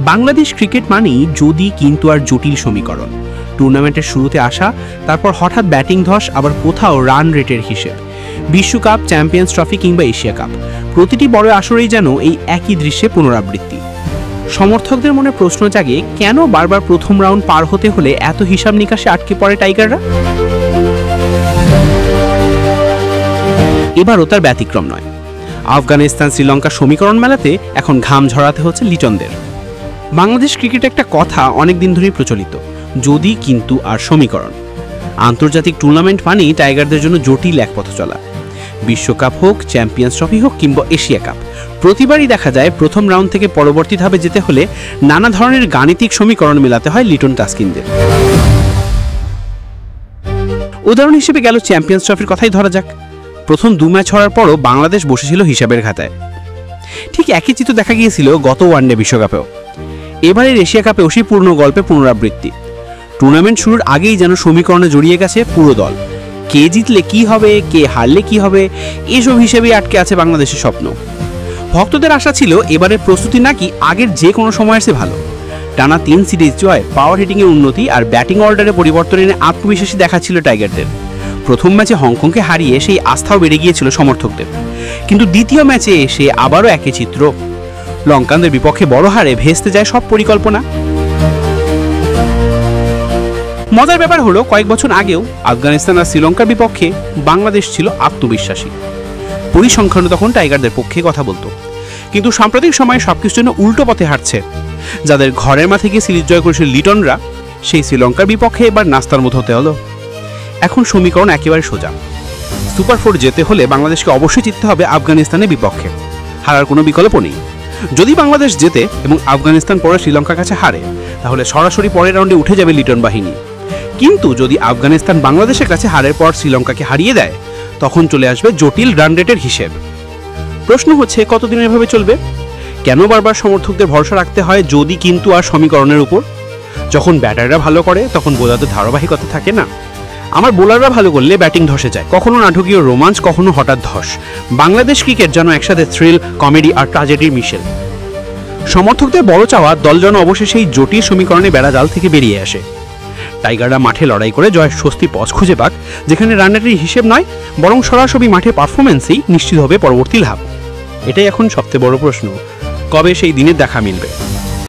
Bangladesh cricket মানেই যদি কিন্তু আর জটিল সমীকরণ। টুর্নামেন্টের শুরুতে আসা, তারপর হঠাৎ ব্যাটিং ধস, আবার কোথাও রান রেটের হিসেব। বিশ্বকাপ, চ্যাম্পিয়ন্স ট্রফি কিংবা এশিয়া কাপ, প্রতিটি বড় আসরেই যেন এই একই দৃশ্যে পুনরাবৃত্তি। সমর্থকদের মনে প্রশ্ন জাগে, কেন বারবার প্রথম রাউন্ড পার হতে হলে এত হিসাব নিকাশে আটকে পড়ে টাইগাররা? এবারও তার ব্যতিক্রম নয়। আফগানিস্তান শ্রীলঙ্কা সমীকরণ মেলাতে এখন ঘাম ঝরাতে হচ্ছে লিটনদের। বাংলাদেশ ক্রিকেটে একটা কথা অনেকদিন ধরেই প্রচলিত, যদি কিন্তু আর সমীকরণ। আন্তর্জাতিক টুর্নামেন্ট মানেই টাইগারদের জন্য জটিল এক পথ চলা। বিশ্বকাপ হোক, চ্যাম্পিয়ন্স ট্রফি হোক কিংবা এশিয়া কাপ, প্রতিবারই দেখা যায় প্রথম রাউন্ড থেকে পরবর্তী ধাপে যেতে হলে নানা ধরনের গাণিতিক সমীকরণ মেলাতে হয় লিটন তাসকিনদের। উদাহরণ হিসেবে গেল চ্যাম্পিয়ন্স ট্রফির কথাই ধরা যাক। প্রথম 2 ম্যাচ হওয়ার পরও বাংলাদেশ বসেছিল হিসাবের খাতায়। ঠিক একই চিত্র দেখা গিয়েছিল গত ওয়ানডে বিশ্বকাপেও। এবারের এশিয়া কাপেও সেই পূর্ণ গল্পে পুনরাবৃত্তি। টুর্নামেন্ট শুরুর আগেই যেন সমীকরণে জড়িয়ে গেছে পুরো দল। কে জিতলে কি হবে, কে হারলে কি হবে, এসব হিসেবেই আটকে আছে বাংলাদেশের স্বপ্ন। ভক্তদের আশা ছিল এবারের প্রস্তুতি নাকি আগের যে কোনো সময়ের চেয়ে ভালো। টানা 3 সিরিজ জয়, পাওয়ার হিটিংয়ের উন্নতি আর ব্যাটিং অর্ডারে পরিবর্তন এনে আত্মবিশ্বাসী দেখাচ্ছিল টাইগারদের। প্রথম ম্যাচে হংকংকে হারিয়ে সেই আস্থাও বেড়ে গিয়েছিল সমর্থকদের। কিন্তু দ্বিতীয় ম্যাচে এসে আবারও একই চিত্র। লঙ্কানদের বিপক্ষে বড় হারে ভেস্তে যায় সব পরিকল্পনা। মজার ব্যাপার হলো, কয়েক বছর আগেও আফগানিস্তান আর শ্রীলঙ্কার বিপক্ষে বাংলাদেশ ছিল আত্মবিশ্বাসী। পরিসংখ্যান তখন টাইগারদের পক্ষে কথা বলতো। কিন্তু সাম্প্রতিক সময়ে সবকিছু যেন উল্টো পথে হাঁটছে। যাদের ঘরের মাঠে গিয়ে সিরিজ জয় করেছিল লিটনরা, সেই শ্রীলঙ্কার বিপক্ষে এবার নাস্তার মতো হতে হলো। এখন সমীকরণ একেবারে সোজা। সুপার 4 যেতে হলে বাংলাদেশকে অবশ্যই জিততে হবে আফগানিস্তানের বিপক্ষে, হারার কোনো বিকল্প নেই। যদি বাংলাদেশ জেতে এবং আফগানিস্তান পরে শ্রীলঙ্কার কাছে হারে, তাহলে সরাসরি পরের রাউন্ডে উঠে যাবে লিটন বাহিনী। কিন্তু যদি আফগানিস্তান বাংলাদেশের কাছে হারের পর শ্রীলঙ্কাকে হারিয়ে দেয়, তখন চলে আসবে জটিল রান রেটের হিসেব। প্রশ্ন হচ্ছে, কতদিন এভাবে চলবে? কেন বারবার সমর্থকদের ভরসা রাখতে হয় যদি কিন্তু আর সমীকরণের উপর? যখন ব্যাটাররা ভালো করে তখন বোলারদের ধারাবাহিকতা থাকে না। আমার বোলাররা ভালো করলে ব্যাটিং ধসে যায়, কখনো নাটকীয় রোমাঞ্চ, কখনো হঠাৎ ধস। বাংলাদেশ ক্রিকেট যেন একসাথে থ্রিল, কমেডি আর ট্র্যাজেডির মিশেল। সমর্থকদের বড় চাওয়া দল যেন অবশেষে এই জটিল সমীকরণে বেড়াজাল থেকে বেরিয়ে আসে। টাইগাররা মাঠে লড়াই করে জয়ের স্বস্তি পথ খুঁজে পাক, যেখানে রান রেটের হিসেব নয়, বরং সরাসরি মাঠে পারফরমেন্সেই নিশ্চিত হবে পরবর্তী লাভ। এটাই এখন সবচেয়ে বড় প্রশ্ন, কবে সেই দিনের দেখা মিলবে?